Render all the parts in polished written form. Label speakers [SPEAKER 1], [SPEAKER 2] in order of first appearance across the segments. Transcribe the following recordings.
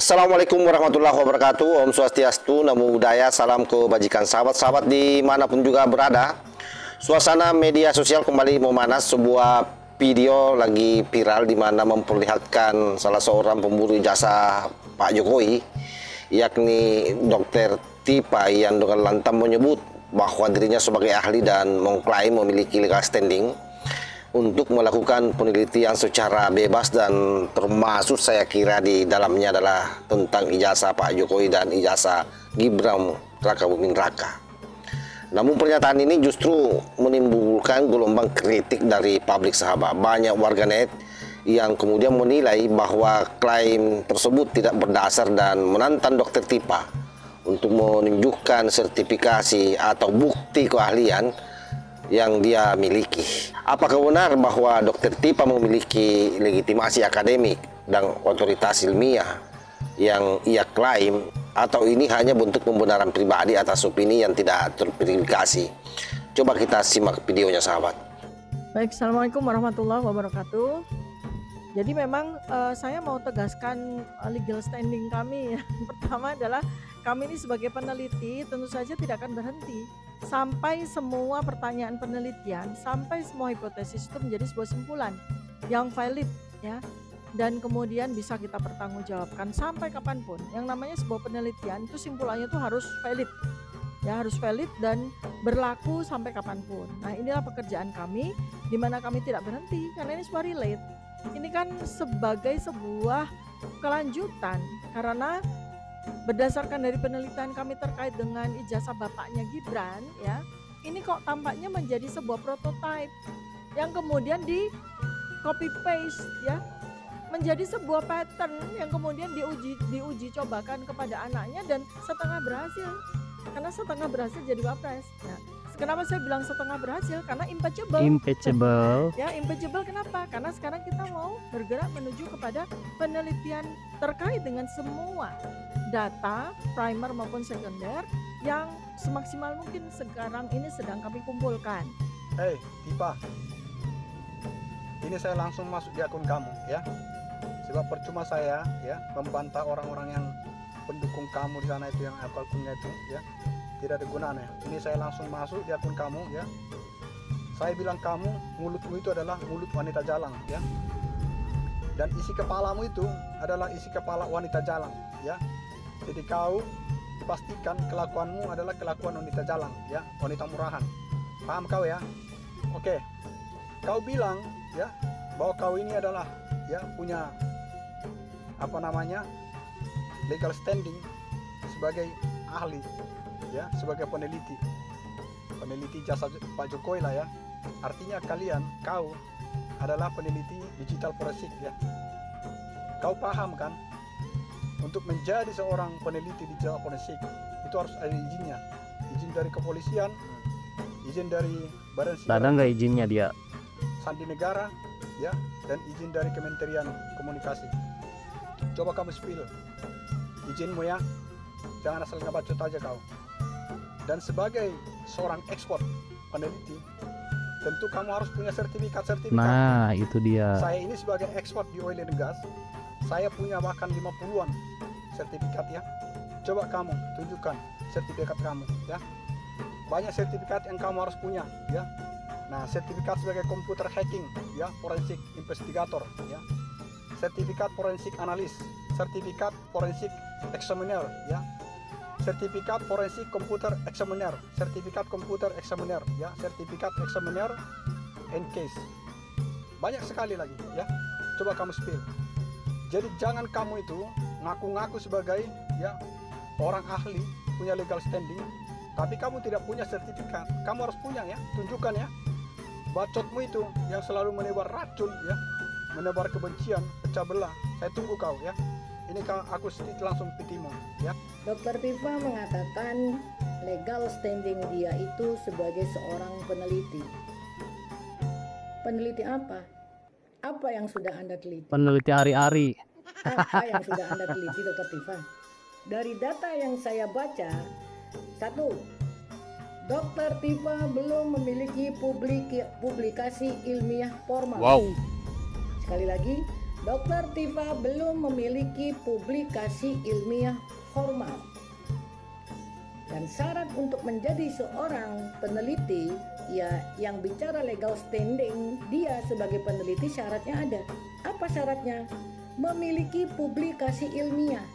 [SPEAKER 1] Assalamualaikum warahmatullahi wabarakatuh. Om Swastiastu, Namo Buddhaya, salam kebajikan sahabat-sahabat dimanapun juga berada. Suasana media sosial kembali memanas. Sebuah video lagi viral di mana memperlihatkan salah seorang pemburu jasa Pak Jokowi, yakni Dr. Tipa, yang dengan lantang menyebut bahwa dirinya sebagai ahli dan mengklaim memiliki legal standing untuk melakukan penelitian secara bebas, dan termasuk saya kira di dalamnya adalah tentang ijazah Pak Jokowi dan ijazah Gibran Rakabuming Raka. Namun pernyataan ini justru menimbulkan gelombang kritik dari publik sahabat. Banyak warganet yang kemudian menilai bahwa klaim tersebut tidak berdasar dan menantang Dr. Tipa untuk menunjukkan sertifikasi atau bukti keahlian yang dia miliki. Apakah benar bahwa Dr. Tipa memiliki legitimasi akademik dan otoritas ilmiah yang ia klaim, atau ini hanya bentuk pembenaran pribadi atas opini yang tidak terverifikasi? Coba kita simak videonya, sahabat.
[SPEAKER 2] Baik, Assalamualaikum warahmatullahi wabarakatuh. Jadi memang saya mau tegaskan legal standing kami. Pertama adalah kami ini sebagai peneliti tentu saja tidak akan berhenti sampai semua pertanyaan penelitian, sampai semua hipotesis itu menjadi sebuah simpulan yang valid, ya, dan kemudian bisa kita pertanggungjawabkan sampai kapanpun. Yang namanya sebuah penelitian itu simpulannya itu harus valid, ya, harus valid dan berlaku sampai kapanpun. Nah, inilah pekerjaan kami, di mana kami tidak berhenti karena ini sebuah relate. Ini kan sebagai sebuah kelanjutan, karena berdasarkan dari penelitian kami terkait dengan ijazah bapaknya Gibran, ya, ini kok tampaknya menjadi sebuah prototipe yang kemudian di copy paste, ya, menjadi sebuah pattern yang kemudian diuji cobakan kepada anaknya dan setengah berhasil, karena setengah berhasil jadi wapres. Nah, kenapa saya bilang setengah berhasil? Karena impeccable. Ya, impeccable kenapa? Karena sekarang kita mau bergerak menuju kepada penelitian terkait dengan semua data primer maupun sekunder yang semaksimal mungkin sekarang ini sedang kami kumpulkan.
[SPEAKER 3] Hei, Tipa, ini saya langsung masuk di akun kamu, ya. Sebab percuma saya, ya, membantah orang-orang yang pendukung kamu di sana itu, yang akunnya itu, ya, tidak ada gunanya. Ini saya langsung masuk di akun kamu, ya. Saya bilang kamu, mulutmu itu adalah mulut wanita jalang, ya. Dan isi kepalamu itu adalah isi kepala wanita jalang, ya. Jadi kau dipastikan kelakuanmu adalah kelakuan wanita jalang, ya, wanita murahan. Paham kau, ya? Oke. Kau bilang, ya, bahwa kau ini adalah, ya, punya apa namanya, legal standing sebagai ahli, ya, sebagai peneliti jasa Pak Jokowi lah, ya. Artinya kau adalah peneliti digital forensik, ya. Kau paham kan, untuk menjadi seorang peneliti digital forensik itu harus ada izinnya, izin dari kepolisian, izin dari Badan Sipil,
[SPEAKER 4] ada nggak izinnya dia,
[SPEAKER 3] Sandi Negara, ya, dan izin dari Kementerian Komunikasi. Coba kamu spill izinmu, ya, jangan asal ngebacot aja kau. Dan sebagai seorang ekspor peneliti, tentu kamu harus punya sertifikat.
[SPEAKER 4] Nah, itu dia.
[SPEAKER 3] Saya ini sebagai ekspor di oil and gas, saya punya bahkan 50-an sertifikat, ya. Coba kamu tunjukkan sertifikat kamu, ya. Banyak sertifikat yang kamu harus punya, ya. Nah, sertifikat sebagai komputer hacking, ya, forensik investigator, ya. Sertifikat forensik analis, sertifikat forensik examiner, ya. Sertifikat forensik komputer examiner, sertifikat komputer examiner, ya, sertifikat examiner and case. Banyak sekali lagi, ya. Coba kamu spill. Jadi jangan kamu itu ngaku-ngaku sebagai, ya, orang ahli, punya legal standing, tapi kamu tidak punya sertifikat. Kamu harus punya, ya, tunjukkan, ya. Bacotmu itu yang selalu menebar racun, ya, menebar kebencian, pecah belah. Saya tunggu kau, ya. Ini aku sedikit langsung petimu, ya.
[SPEAKER 5] Dr. Tipa mengatakan legal standing dia itu sebagai seorang peneliti. Peneliti apa? Apa yang sudah Anda teliti?
[SPEAKER 4] Peneliti hari-hari.
[SPEAKER 5] Apa yang sudah Anda teliti, Dr. Tipa? Dari data yang saya baca, satu, Dr. Tipa belum memiliki publikasi ilmiah formal.
[SPEAKER 4] Wow.
[SPEAKER 5] Sekali lagi, Dr. Tifa belum memiliki publikasi ilmiah formal. Dan syarat untuk menjadi seorang peneliti, ya yang bicara legal standing, dia sebagai peneliti syaratnya ada. Apa syaratnya? Memiliki publikasi ilmiah,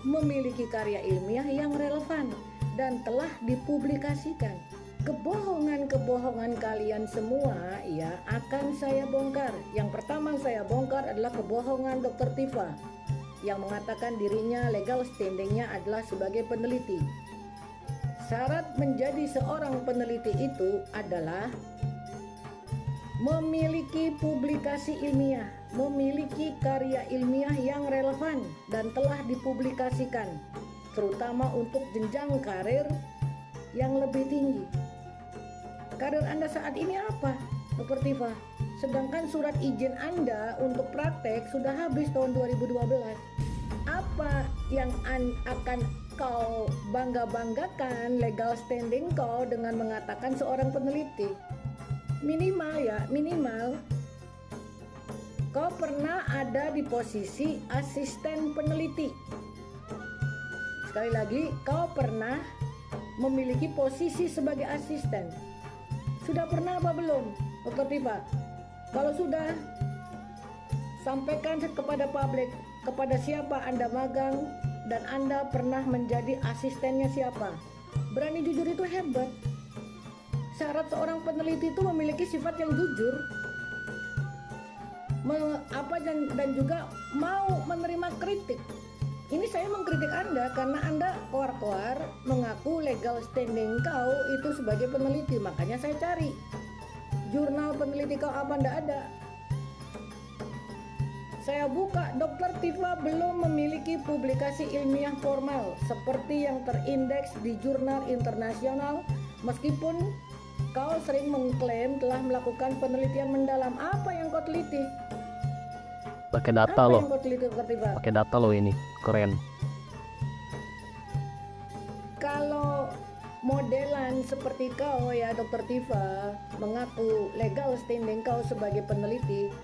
[SPEAKER 5] memiliki karya ilmiah yang relevan dan telah dipublikasikan. Kebohongan-kebohongan kalian semua ya akan saya bongkar. Yang pertama saya bongkar adalah kebohongan Dr. Tifa yang mengatakan dirinya legal standingnya adalah sebagai peneliti. Syarat menjadi seorang peneliti itu adalah memiliki publikasi ilmiah, memiliki karya ilmiah yang relevan dan telah dipublikasikan, terutama untuk jenjang karir yang lebih tinggi. Karir Anda saat ini apa, Dr. Tifa? Sedangkan surat izin Anda untuk praktek sudah habis tahun 2012. Apa yang akan kau bangga-banggakan legal standing kau dengan mengatakan seorang peneliti? Minimal kau pernah ada di posisi asisten peneliti. Sekali lagi, kau pernah memiliki posisi sebagai asisten. Sudah pernah apa belum, Dr. Tifa? Kalau sudah, sampaikan kepada publik, kepada siapa Anda magang dan Anda pernah menjadi asistennya siapa. Berani jujur itu hebat. Syarat seorang peneliti itu memiliki sifat yang jujur, dan juga mau menerima kritik. Ini saya mengkritik Anda karena Anda keluar-keluar mengaku legal standing kau itu sebagai peneliti. Makanya saya cari jurnal peneliti kau apa Anda ada. Saya buka, Dr. Tifa belum memiliki publikasi ilmiah formal seperti yang terindeks di jurnal internasional, meskipun kau sering mengklaim telah melakukan penelitian mendalam. Apa yang kau teliti?
[SPEAKER 4] Pakai data
[SPEAKER 5] Apa
[SPEAKER 4] loh.
[SPEAKER 5] yang kau teliti, Dr. Tifa?
[SPEAKER 4] Pakai data loh ini. Keren.
[SPEAKER 5] Kalau modelan seperti kau ya Dr. Tifa mengaku legal standing kau sebagai peneliti,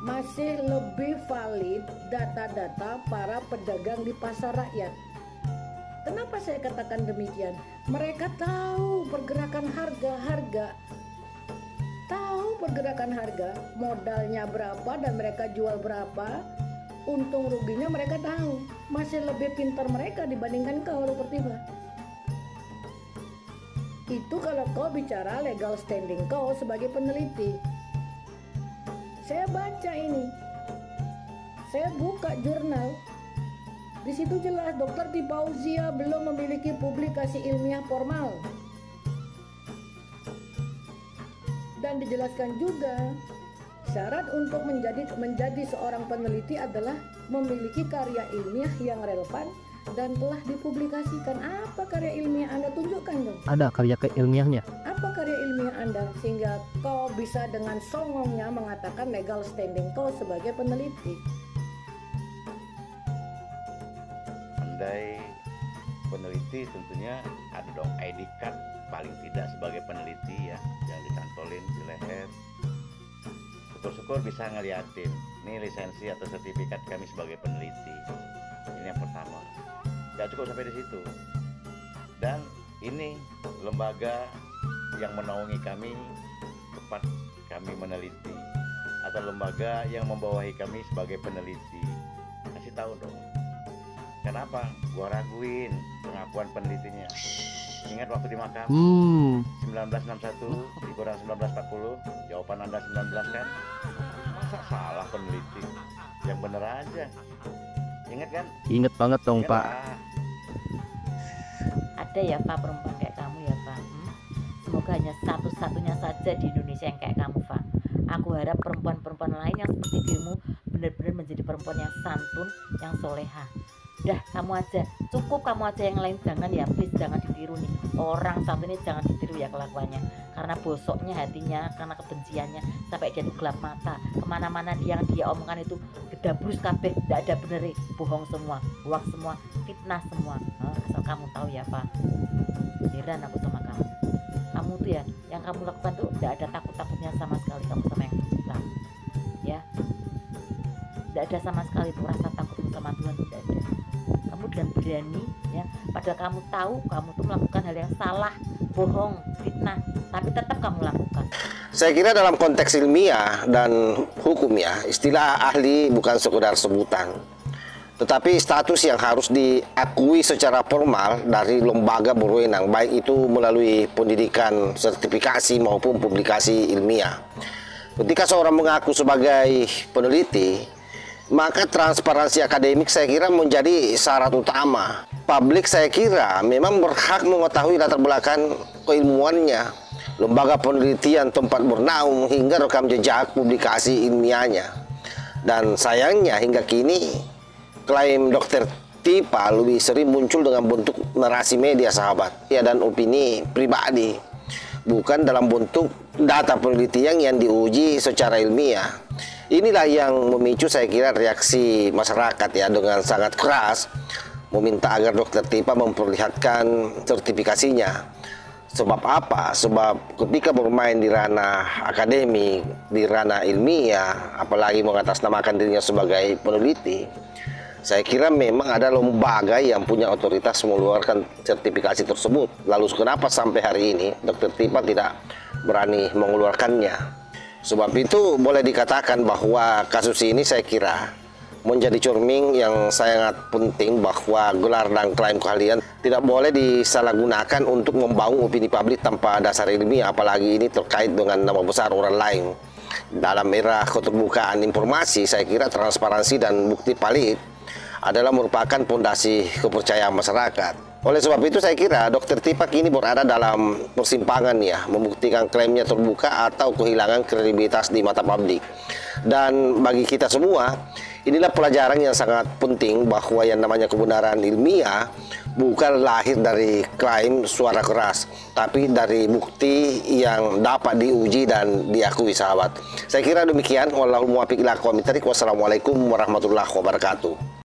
[SPEAKER 5] masih lebih valid data-data para pedagang di pasar rakyat. Kenapa saya katakan demikian? Mereka tahu pergerakan harga, modalnya berapa dan mereka jual berapa, untung ruginya mereka tahu. Masih lebih pintar mereka dibandingkan kau, Dr. Tifa. Itu kalau kau bicara legal standing kau sebagai peneliti. Saya baca ini, saya buka jurnal, di situ jelas Dr. Tifa Fauzia belum memiliki publikasi ilmiah formal. Dan dijelaskan juga syarat untuk menjadi seorang peneliti adalah memiliki karya ilmiah yang relevan dan telah dipublikasikan. Apa karya ilmiah Anda? Tunjukkan dong.
[SPEAKER 4] Ada karya keilmiahnya.
[SPEAKER 5] Apa karya ilmiah Anda sehingga kau bisa dengan songongnya mengatakan legal standing kau sebagai peneliti?
[SPEAKER 6] Andai peneliti tentunya ada dong ID card paling tidak sebagai peneliti ya, yang dicantolin di leher. Syukur-syukur bisa ngeliatin nih lisensi atau sertifikat kami sebagai peneliti. Ini yang pertama. Gak cukup sampai di situ. Dan ini lembaga yang menaungi kami tempat kami meneliti atau lembaga yang membawahi kami sebagai peneliti. Kasih tahu dong. Kenapa? Gua raguin pengakuan penelitinya. Ingat waktu di makam 1961 dikurang 1940, jawaban Anda 19 kan? Masa salah peneliti? Yang bener aja. Ingat kan?
[SPEAKER 4] Ingat banget dong,
[SPEAKER 6] Ingat
[SPEAKER 4] Pak.
[SPEAKER 6] lah.
[SPEAKER 7] Ada ya Pak perempuan kayak kamu ya Pak. Semoga hanya satu-satunya saja di Indonesia yang kayak kamu Pak. Aku harap perempuan-perempuan lain yang seperti dirimu benar-benar menjadi perempuan yang santun, yang soleha. Udah kamu aja, cukup kamu aja, yang lain jangan ya, please jangan ditiru nih. Orang satu ini jangan ditiru ya kelakuannya, karena bosoknya hatinya, karena kebenciannya sampai dia gelap mata. Kemana-mana yang dia omongkan itu gedabrus kabeh, tidak ada bener, bohong semua, hoax semua, fitnah semua. Asal kamu tahu ya Pak, heran aku sama kamu. Kamu tuh ya, yang kamu lakukan tuh tidak ada takut-takutnya sama sekali kamu sama yang pencipta ya. Tidak ada sama sekali tuh rasa takut sama Tuhan, tidak ada. Kamu dengan berani ya, padahal kamu tahu kamu tuh melakukan hal yang salah, bohong, fitnah, tapi tetap kamu lakukan.
[SPEAKER 1] Saya kira dalam konteks ilmiah dan hukum ya, istilah ahli bukan sekedar sebutan, tetapi status yang harus diakui secara formal dari lembaga berwenang, baik itu melalui pendidikan sertifikasi maupun publikasi ilmiah. Ketika seorang mengaku sebagai peneliti, maka transparansi akademik saya kira menjadi syarat utama. Publik saya kira memang berhak mengetahui latar belakang keilmuannya, lembaga penelitian tempat bernaung, hingga rekam jejak publikasi ilmiahnya. Dan sayangnya hingga kini klaim Dr. Tipa lebih sering muncul dengan bentuk narasi media sahabat ya, dan opini pribadi, bukan dalam bentuk data penelitian yang diuji secara ilmiah. Inilah yang memicu saya kira reaksi masyarakat ya, dengan sangat keras meminta agar Dr. Tipa memperlihatkan sertifikasinya. Sebab apa? Sebab ketika bermain di ranah akademik, di ranah ilmiah, apalagi mengatasnamakan dirinya sebagai peneliti, saya kira memang ada lembaga yang punya otoritas mengeluarkan sertifikasi tersebut. Lalu kenapa sampai hari ini Dr. Tipa tidak berani mengeluarkannya? Sebab itu boleh dikatakan bahwa kasus ini saya kira menjadi cermin yang sangat penting, bahwa gelar dan klaim keahlian tidak boleh disalahgunakan untuk membangun opini publik tanpa dasar ilmiah, apalagi ini terkait dengan nama besar orang lain. Dalam era keterbukaan informasi, saya kira transparansi dan bukti valid adalah merupakan fondasi kepercayaan masyarakat. Oleh sebab itu saya kira Dr. Tipa kini berada dalam persimpangan ya, membuktikan klaimnya terbuka atau kehilangan kredibilitas di mata publik. Dan bagi kita semua, inilah pelajaran yang sangat penting, bahwa yang namanya kebenaran ilmiah bukan lahir dari klaim suara keras, tapi dari bukti yang dapat diuji dan diakui sahabat. Saya kira demikian. Wallahul muwaffiq ila aqwamit thoriq. Wassalamualaikum warahmatullahi wabarakatuh.